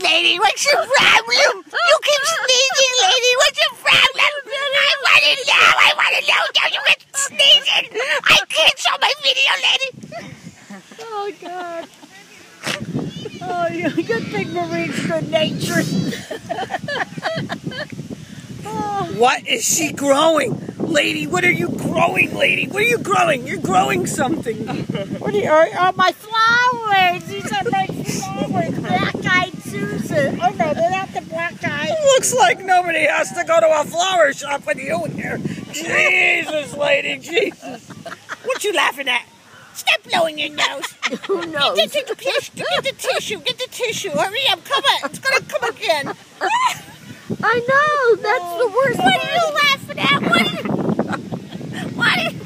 lady? What's your problem? You keep sneezing, lady. What's your problem? I want to know. Now you get sneezing. I can't show my video, lady. Oh, God. Oh, you think Marine's good-natured. Oh. What is she growing? Lady, what are you growing, lady? What are you growing? You're growing something. What are you, oh, my flowers. These are my flowers. Black-eyed Susan. Oh, no, they're not the black-eyed. Looks like nobody has to go to a flower shop with you here. Jesus, lady, Jesus. What you laughing at? Stop blowing your nose. Who knows? Get the tissue. Get the tissue. Hurry up. Come on. It's going to come again. I know. That's the worst. What are you laughing at? What are you...